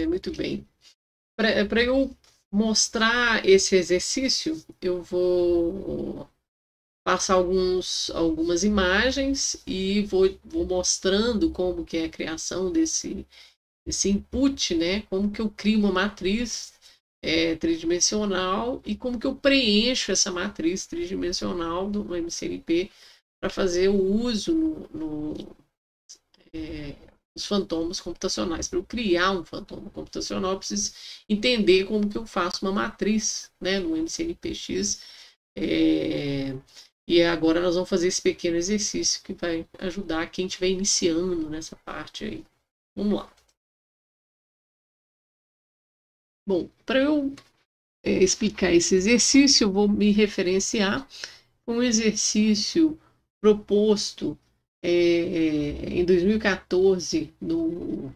Muito bem. Para eu mostrar esse exercício, eu vou passar algumas imagens e vou mostrando como que é a criação desse input, né? Como que eu crio uma matriz tridimensional e como que eu preencho essa matriz tridimensional do MCNP para fazer o uso dos fantomas computacionais. Para eu criar um fantoma computacional, eu preciso entender como que eu faço uma matriz, né, no MCNPX. É, e agora nós vamos fazer esse pequeno exercício que vai ajudar quem estiver iniciando nessa parte aí. Vamos lá. Bom, para eu explicar esse exercício, eu vou me referenciar a um exercício proposto em 2014 num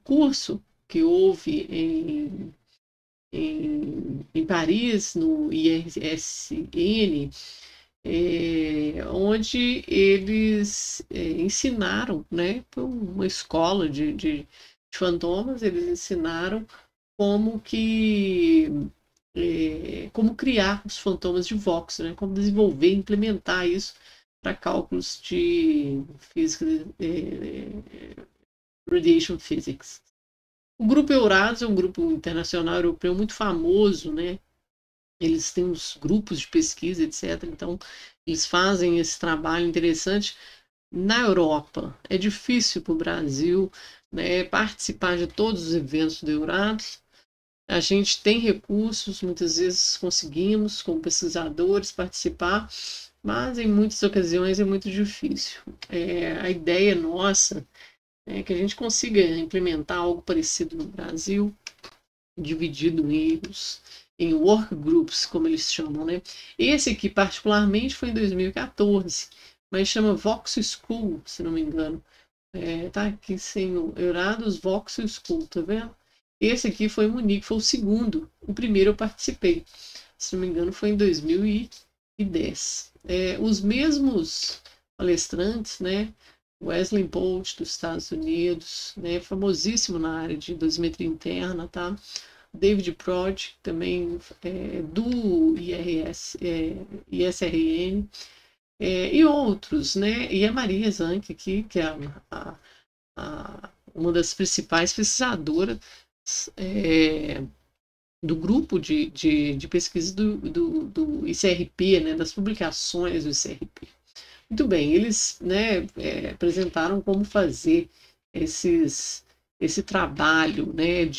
curso que houve em Paris, no IRSN, onde eles ensinaram, né, para uma escola de fantomas, eles ensinaram como que como criar os fantomas de Vox, né, como desenvolver e implementar isso para cálculos de física, radiation physics. O grupo Eurasia é um grupo internacional europeu muito famoso, né? Eles têm uns grupos de pesquisa, etc. Então, eles fazem esse trabalho interessante na Europa. É difícil para o Brasil, né, participar de todos os eventos do Eurasia. A gente tem recursos, muitas vezes conseguimos, como pesquisadores, participar, mas em muitas ocasiões é muito difícil. A ideia nossa é que a gente consiga implementar algo parecido no Brasil, dividido em workgroups, como eles chamam, né? Esse aqui, particularmente, foi em 2014, mas chama Vox School, se não me engano. Tá aqui sem o Eurados Vox School, tá vendo? Esse aqui foi em Munique, foi o segundo. O primeiro eu participei. Se não me engano, foi em 2010. Os mesmos palestrantes, né? Wesley Bolt, dos Estados Unidos, né? Famosíssimo na área de dosimetria interna, tá? David Prod, também do ISRN, e outros, né? E a Maria Zanck aqui, que é uma das principais pesquisadoras do grupo de pesquisa do ICRP, né, das publicações do ICRP. Muito bem, eles, né, apresentaram como fazer esse trabalho, né,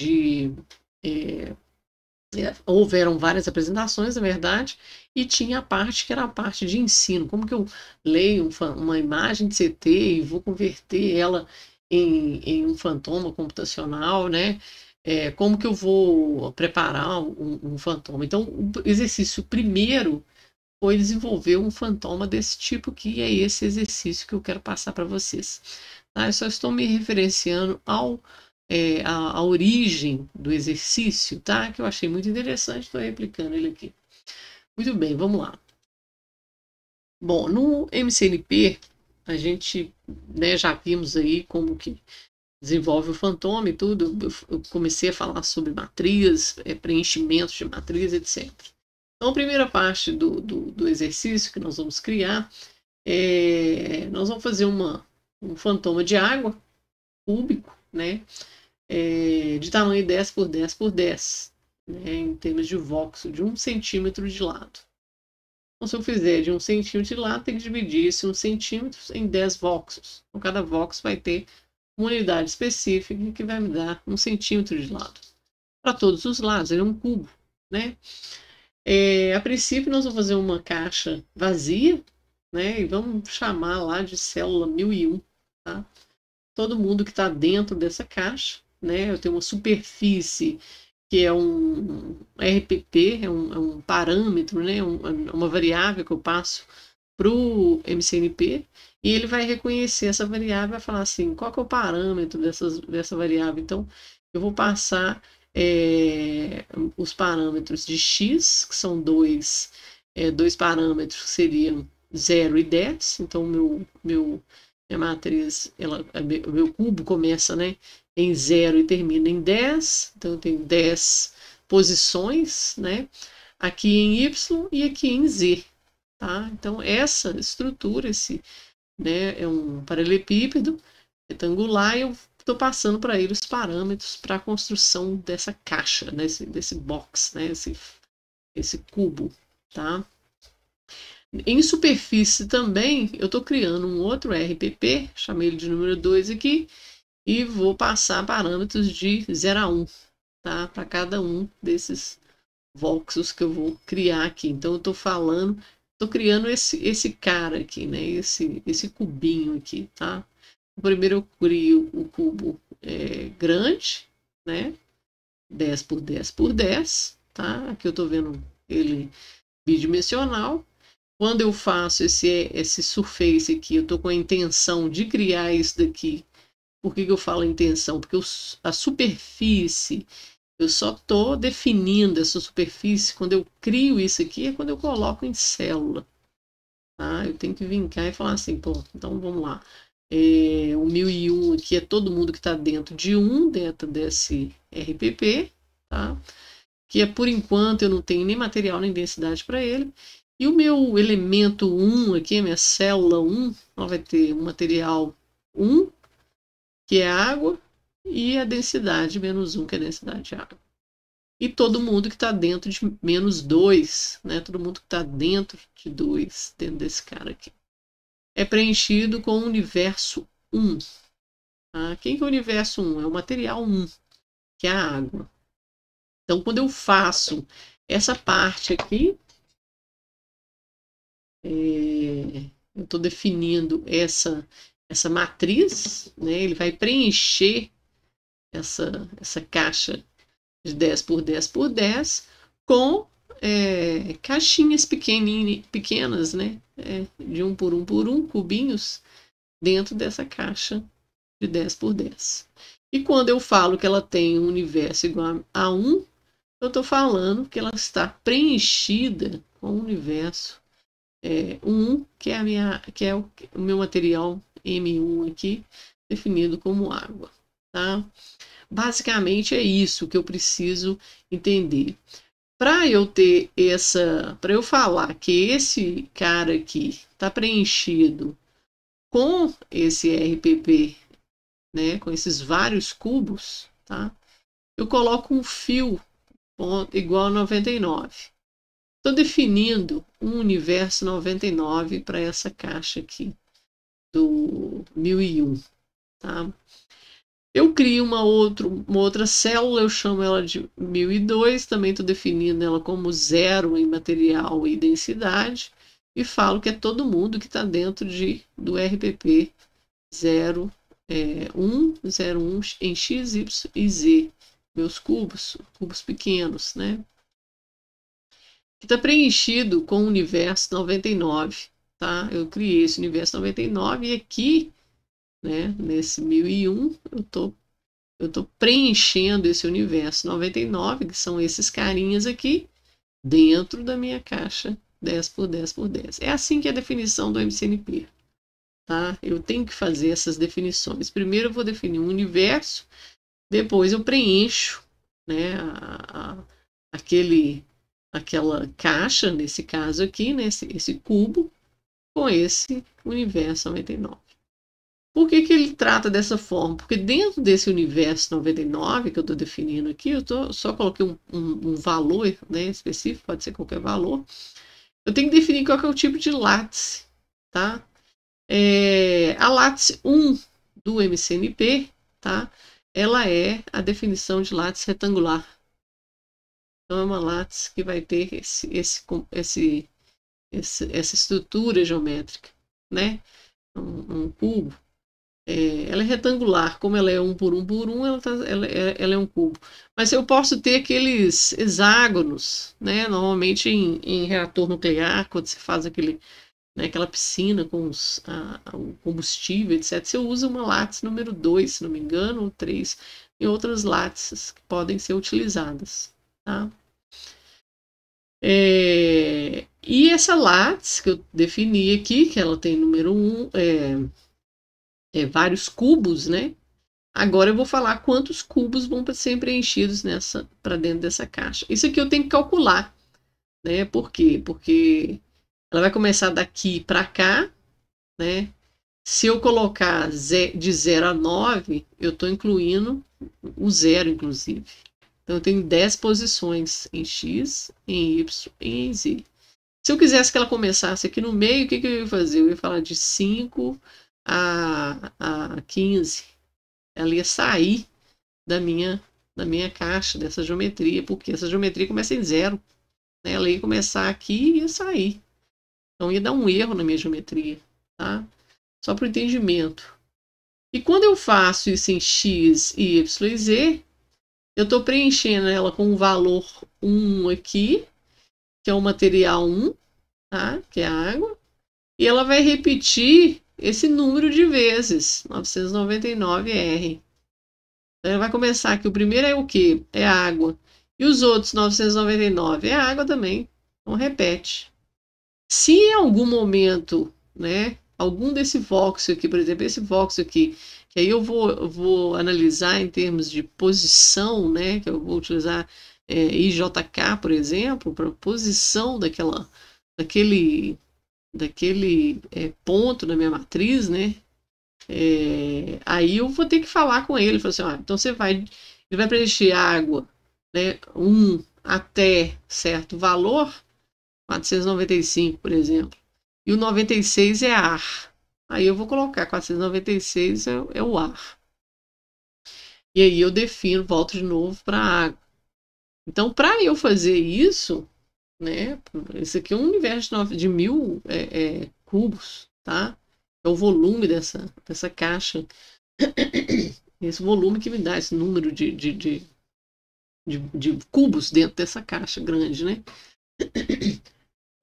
houveram várias apresentações, na verdade, e tinha a parte que era a parte de ensino. Como que eu leio uma imagem de CT e vou converter ela em um fantoma computacional, né? Como que eu vou preparar um fantoma? Então, o exercício primeiro foi desenvolver um fantoma desse tipo, que é esse exercício que eu quero passar para vocês. Tá? Eu só estou me referenciando a origem do exercício, tá? Que eu achei muito interessante, estou replicando ele aqui. Muito bem, vamos lá. Bom, no MCNP, a gente, né, já vimos aí como que desenvolve o fantoma e tudo. Eu comecei a falar sobre matriz, preenchimentos de matriz, etc. Então, a primeira parte do exercício que nós vamos criar nós vamos fazer um fantoma de água cúbico, né? De tamanho 10 por 10 por 10, né, em termos de voxel, de 1 centímetro de lado. Então, se eu fizer de 1 centímetro de lado, tem que dividir esse 1 centímetro em 10 voxels. Então, cada voxel vai ter uma unidade específica que vai me dar 1 centímetro de lado. Para todos os lados, ele é um cubo, né? A princípio, nós vamos fazer uma caixa vazia, né? E vamos chamar lá de célula 1001, tá? Todo mundo que está dentro dessa caixa, né? Eu tenho uma superfície que é um RPP, é um parâmetro, né? Uma variável que eu passo para o MCNP, e ele vai reconhecer essa variável e vai falar assim, qual que é o parâmetro dessa variável? Então, eu vou passar os parâmetros de x, que são dois parâmetros que seriam 0 e 10, então meu minha matriz, o meu cubo começa, né, em 0 e termina em 10, então eu tenho 10 posições, né, aqui em Y e aqui em Z, tá? Então essa estrutura, né, é um paralelepípedo retangular e eu estou passando para ele os parâmetros para a construção dessa caixa, né, desse box, né, esse cubo, tá? Em superfície também, eu estou criando um outro RPP, chamei ele de número 2 aqui, e vou passar parâmetros de 0 a 1, tá? Para cada um desses voxels que eu vou criar aqui. Então, eu estou falando, estou criando esse cara aqui, né? Esse cubinho aqui, tá? Primeiro eu crio o cubo grande, né? 10 por 10 por 10, tá? Aqui eu estou vendo ele bidimensional. Quando eu faço esse surface aqui, eu estou com a intenção de criar isso daqui. Por que eu falo intenção? Porque a superfície, eu só estou definindo essa superfície. Quando eu crio isso aqui, é quando eu coloco em célula. Tá? Eu tenho que vir cá e falar assim, pô, então vamos lá. O 1001 aqui é todo mundo que está dentro de dentro desse RPP, tá? Que é por enquanto eu não tenho nem material nem densidade para ele. E o meu elemento 1 aqui, a minha célula 1, ela vai ter um material 1, que é água, e a densidade menos 1, que é a densidade de água. E todo mundo que está dentro de menos 2, né? Todo mundo que está dentro de 2, dentro desse cara aqui. É preenchido com o universo 1. Tá? Quem que é o universo 1? É o material 1, que é a água. Então, quando eu faço essa parte aqui, eu estou definindo essa matriz, né? Ele vai preencher essa caixa de 10 por 10 por 10 com caixinhas pequenas, né? De 1 por 1 por 1, cubinhos, dentro dessa caixa de 10 por 10. E quando eu falo que ela tem um universo igual a 1, eu estou falando que ela está preenchida com o universo 1, que é o meu material M1 aqui, definido como água. Tá? Basicamente é isso que eu preciso entender. Para eu falar que esse cara aqui está preenchido com esse RPP, né, com esses vários cubos, tá? Eu coloco um fio igual a 99. Estou definindo um universo 99 para essa caixa aqui do 1001, tá? Eu crio uma outra célula, eu chamo ela de 1002, também estou definindo ela como 0 em material e densidade, e falo que é todo mundo que está dentro do RPP 01 em X, Y e Z, meus cubos pequenos, né? Que está preenchido com o universo 99, tá? Eu criei esse universo 99 e aqui, né, nesse 1001, eu tô preenchendo esse universo 99, que são esses carinhas aqui, dentro da minha caixa 10 por 10 por 10. É assim que é a definição do MCNP. Tá? Eu tenho que fazer essas definições. Primeiro eu vou definir um universo, depois eu preencho, né, aquela caixa, nesse caso aqui, né, esse cubo, com esse universo 99. Por que ele trata dessa forma? Porque dentro desse universo 99 que eu estou definindo aqui, só coloquei um valor, né, específico, pode ser qualquer valor. Eu tenho que definir qual que é o tipo de lattice, tá? A lattice 1 do MCNP, tá? Ela é a definição de lattice retangular. Então é uma lattice que vai ter essa estrutura geométrica, né? Um cubo. Ela é retangular, como ela é 1 por 1 por 1, ela é um cubo. Mas eu posso ter aqueles hexágonos, né? Normalmente em reator nuclear, quando você faz aquela piscina com o combustível, etc. Você usa uma lattice número 2, se não me engano, ou 3, e outras lattices que podem ser utilizadas. Tá? E essa lattice que eu defini aqui, que ela tem número 1, vários cubos, né? Agora eu vou falar quantos cubos vão ser preenchidos para dentro dessa caixa. Isso aqui eu tenho que calcular, né? Por quê? Porque ela vai começar daqui para cá, né? Se eu colocar de 0 a 9, eu estou incluindo o zero, inclusive. Então, eu tenho 10 posições em X, em Y e em Z. Se eu quisesse que ela começasse aqui no meio, o que eu ia fazer? Eu ia falar de 5 a 15. Ela ia sair da minha caixa, dessa geometria, porque essa geometria começa em zero. Né? Ela ia começar aqui e ia sair. Então, ia dar um erro na minha geometria. Tá? Só para o entendimento. E quando eu faço isso em X, Y e Z, eu estou preenchendo ela com o valor 1 aqui, que é o material 1, tá? Que é a água. E ela vai repetir esse número de vezes, 999R. Então, ela vai começar aqui. O primeiro é o quê? É a água. E os outros 999 é água também. Então, repete. Se em algum momento, né, algum desse voxel aqui, por exemplo, esse voxel aqui, que aí eu vou analisar em termos de posição, né, que eu vou utilizar IJK, por exemplo, para posição daquele ponto na minha matriz, né, aí eu vou ter que falar com ele, falar assim, então ele vai preencher água, né, 1 até certo valor, 495, por exemplo. E o 96 é ar. Aí eu vou colocar 496 é o ar. E aí eu defino, volto de novo para a água. Então, para eu fazer isso, né? Esse aqui é um universo de 1000 cubos, tá? É o volume dessa caixa. Esse volume que me dá esse número de cubos dentro dessa caixa grande, né?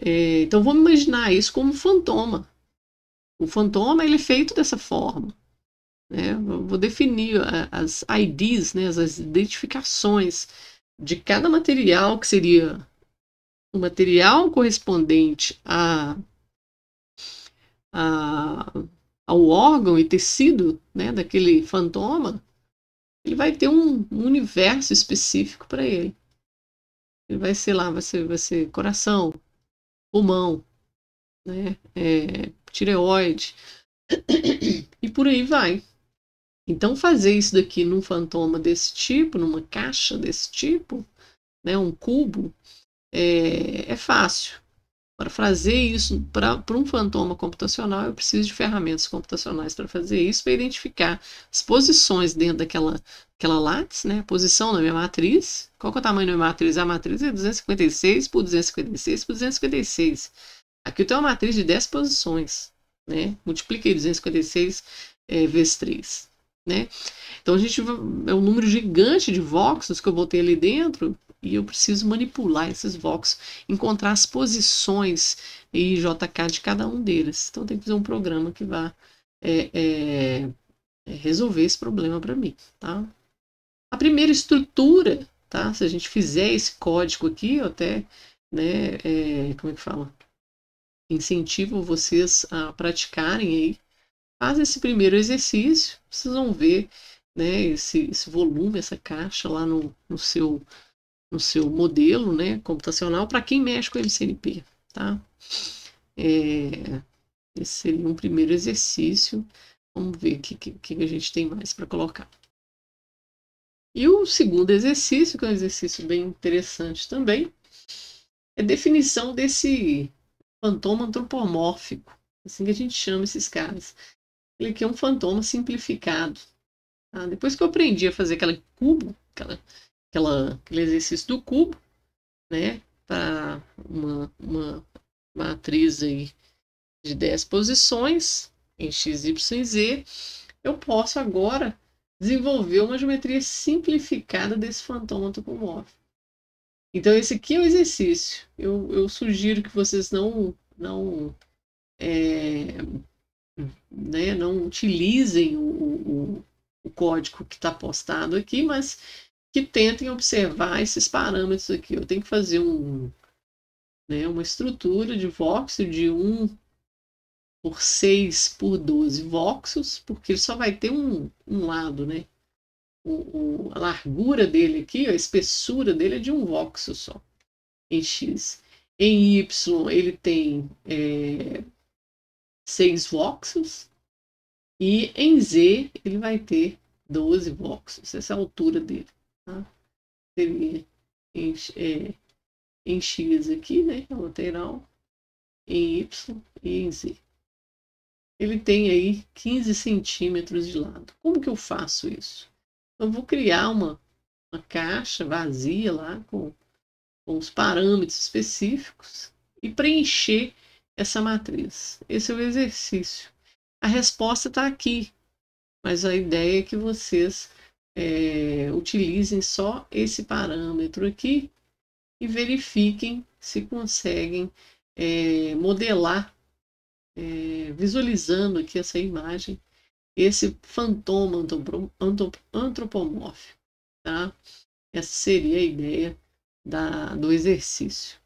Então vamos imaginar isso como um fantoma. O fantoma ele é feito dessa forma. Né? Eu vou definir as IDs, né? As identificações de cada material, que seria o material correspondente ao órgão e tecido, né? Daquele fantoma. Ele vai ter um universo específico para ele. Ele vai ser lá, vai ser coração, pulmão, né? Tireoide, e por aí vai. Então, fazer isso daqui num fantoma desse tipo, numa caixa desse tipo, né, um cubo, é fácil. Para fazer isso para um fantoma computacional, eu preciso de ferramentas computacionais para fazer isso, para identificar as posições dentro daquela lattice, né, a posição da minha matriz. Qual que é o tamanho da minha matriz? A matriz é 256 por 256 por 256. Aqui eu tenho uma matriz de 10 posições. Né? Multipliquei 256 vezes 3. Né? Então, é um número gigante de voxels que eu botei ali dentro e eu preciso manipular esses voxels, encontrar as posições IJK de cada um deles. Então, tem que fazer um programa que vá resolver esse problema para mim. Tá? A primeira estrutura, tá? Se a gente fizer esse código aqui, eu até, né, como é que fala? Incentivo vocês a praticarem aí. Faz esse primeiro exercício, vocês vão ver, né, esse volume, essa caixa lá no seu modelo, né, computacional, para quem mexe com MCNP, tá? Esse seria um primeiro exercício. Vamos ver o que a gente tem mais para colocar. E o segundo exercício, que é um exercício bem interessante também, é a definição desse fantoma antropomórfico, assim que a gente chama esses caras. Ele aqui é um fantoma simplificado. Tá? Depois que eu aprendi a fazer aquele cubo, aquele exercício do cubo, né, para uma matriz aí de 10 posições em x, y e z, eu posso agora desenvolver uma geometria simplificada desse fantoma antropomórfico. Então, esse aqui é o exercício. Eu sugiro que vocês não né, não utilizem o código que está postado aqui, mas que tentem observar esses parâmetros aqui. Eu tenho que fazer uma estrutura de voxel de 1 por 6 por 12 voxels, porque ele só vai ter um lado, né? A largura dele aqui, a espessura dele é de um voxel só, em X. Em Y ele tem 6 voxels, e em Z ele vai ter 12 voxels, essa é a altura dele. Tá? Seria em X aqui, né, a lateral, em Y e em Z. Ele tem aí 15 centímetros de lado. Como que eu faço isso? Eu vou criar uma caixa vazia lá com os parâmetros específicos e preencher essa matriz. Esse é o exercício. A resposta está aqui, mas a ideia é que vocês utilizem só esse parâmetro aqui e verifiquem se conseguem modelar, visualizando aqui essa imagem, esse fantoma antropomórfico. Tá? Essa seria a ideia do exercício.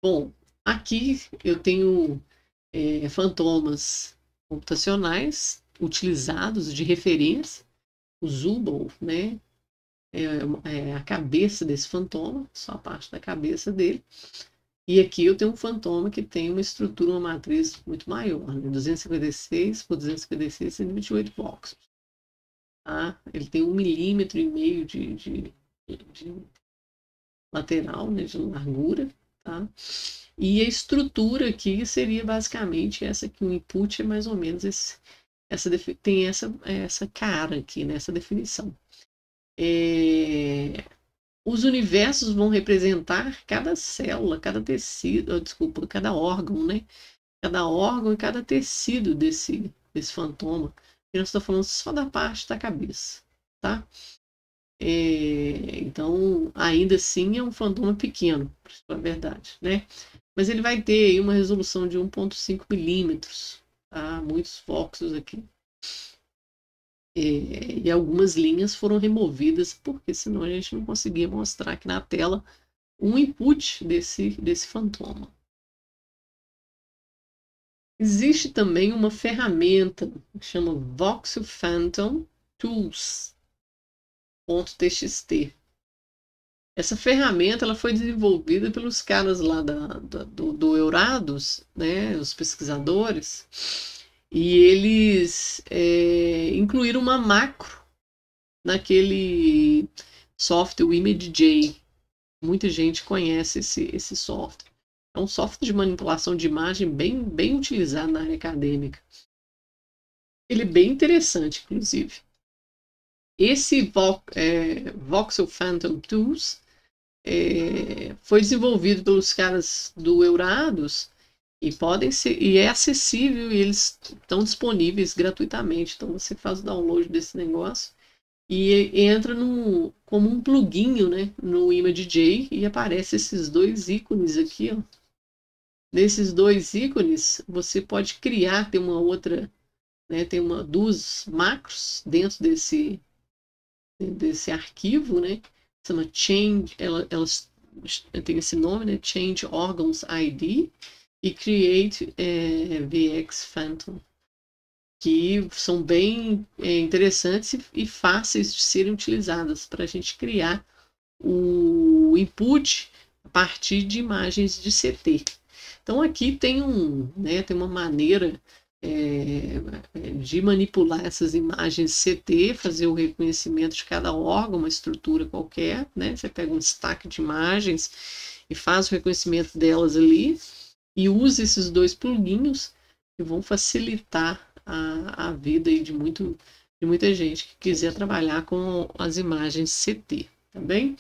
Bom, aqui eu tenho fantomas computacionais utilizados de referência. O Zubel, né, é a cabeça desse fantoma, só a parte da cabeça dele. E aqui eu tenho um fantoma que tem uma estrutura, uma matriz muito maior, né, 256 por 256, 128 voxels. Tá? Ele tem 1,5 mm de lateral, né, de largura. Tá? E a estrutura aqui seria basicamente essa aqui, o input é mais ou menos tem essa cara aqui, né, essa definição. Os universos vão representar cada célula, cada tecido, desculpa, cada órgão, né? Cada órgão e cada tecido desse fantoma. Eu estou falando só da parte da cabeça, tá? Então, ainda assim, é um fantoma pequeno, para a verdade, né? Mas ele vai ter aí uma resolução de 1,5 milímetros, tá? Muitos voxels aqui. E algumas linhas foram removidas, porque senão a gente não conseguia mostrar aqui na tela um input desse fantoma. Existe também uma ferramenta que chama Voxel Phantom Tools.txt. Essa ferramenta ela foi desenvolvida pelos caras lá do Eurados, né, os pesquisadores, e eles incluíram uma macro naquele software, o ImageJ. Muita gente conhece esse software. É um software de manipulação de imagem bem utilizado na área acadêmica. Ele é bem interessante, inclusive. Esse Voxel Phantom Tools foi desenvolvido pelos caras do Eurados e é acessível, e eles estão disponíveis gratuitamente. Então você faz o download desse negócio e entra como um pluguinho, né, no ImageJ, e aparece esses dois ícones aqui, ó. Nesses dois ícones você pode criar, tem uma outra, né, tem duas macros dentro desse arquivo, né, chama Change, elas tem esse nome, né, Change Organs ID e Create VX Phantom, que são bem interessantes e fáceis de serem utilizadas para a gente criar o input a partir de imagens de CT. Então aqui tem uma maneira de manipular essas imagens CT, fazer o reconhecimento de cada órgão, uma estrutura qualquer, né? Você pega um stack de imagens e faz o reconhecimento delas ali e usa esses dois pluguinhos que vão facilitar a vida aí de muita gente que quiser trabalhar com as imagens CT, tá bem?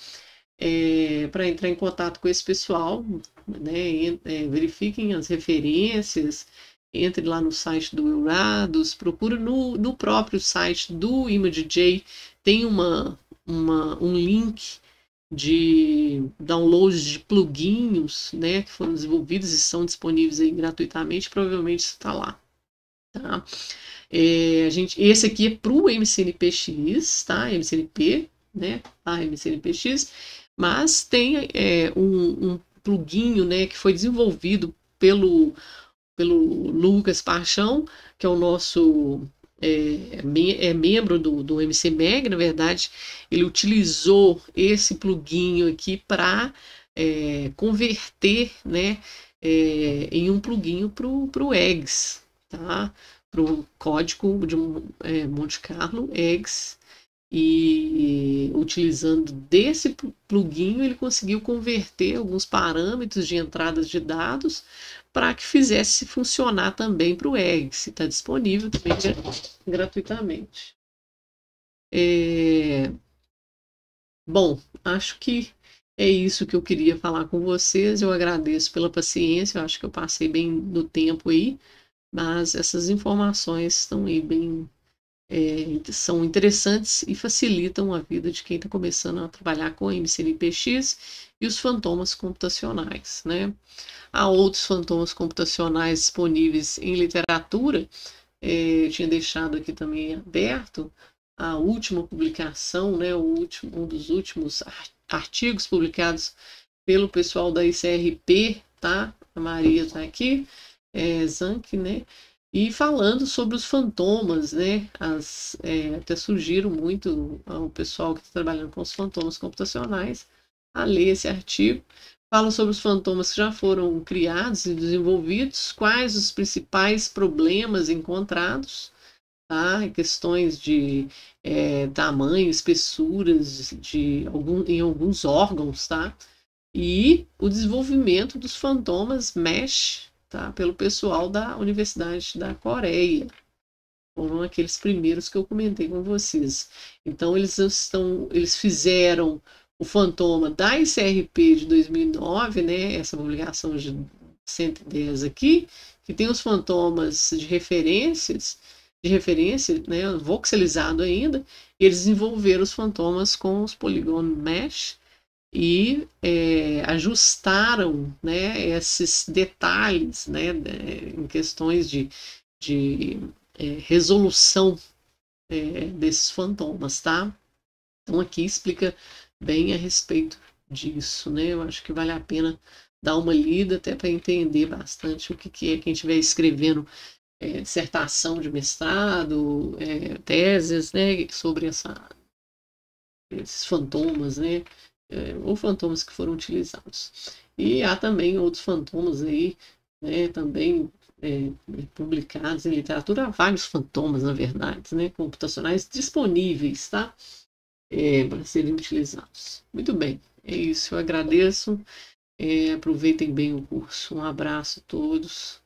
Para entrar em contato com esse pessoal, né, verifiquem as referências, entre lá no site do Eurados, procura no próprio site do ImageJ, tem um link de download de pluguinhos, né, que foram desenvolvidos e são disponíveis aí gratuitamente, provavelmente está lá. Tá? Esse aqui é para o MCNPX, tá? MCNP, né? MCNPX, mas tem um pluguinho, né, que foi desenvolvido pelo pelo Lucas Paixão, que é o nosso membro do MC Mag, na verdade, ele utilizou esse plugin aqui para converter, né, em um plugin para o Eggs, tá? Para o código de Monte Carlo Eggs, e utilizando desse plugin ele conseguiu converter alguns parâmetros de entradas de dados para que fizesse funcionar também para o Eggs. Está disponível também gratuitamente. Bom, acho que é isso que eu queria falar com vocês. Eu agradeço pela paciência, eu acho que eu passei bem no tempo aí, mas essas informações estão aí bem, são interessantes e facilitam a vida de quem está começando a trabalhar com MCNPX e os fantomas computacionais, né? Há outros fantomas computacionais disponíveis em literatura. Eu tinha deixado aqui também aberto a última publicação, né, um dos últimos artigos publicados pelo pessoal da ICRP, tá? A Maria está aqui, Zanck, né? E falando sobre os fantomas, né? Até surgiram muito o pessoal que está trabalhando com os fantomas computacionais a ler esse artigo. Fala sobre os fantomas que já foram criados e desenvolvidos, quais os principais problemas encontrados, tá? Questões de tamanho, espessuras em alguns órgãos, tá? E o desenvolvimento dos fantomas mesh, tá? Pelo pessoal da Universidade da Coreia. Foram aqueles primeiros que eu comentei com vocês. Então eles fizeram o fantoma da ICRP de 2009, né? Essa publicação de 110 aqui, que tem os fantomas de referência, né, voxelizado ainda, e eles desenvolveram os fantomas com os Polygon Mesh e ajustaram, né, esses detalhes, né, em questões de resolução desses fantomas, tá? Então aqui explica bem a respeito disso, né? Eu acho que vale a pena dar uma lida até para entender bastante o que é quem estiver escrevendo dissertação de mestrado, teses, né, sobre esses fantomas, né, ou fantomas que foram utilizados. E há também outros fantomas aí, né, também publicados em literatura, há vários fantomas, na verdade, né, computacionais disponíveis, tá, para serem utilizados. Muito bem, é isso, eu agradeço, aproveitem bem o curso, um abraço a todos.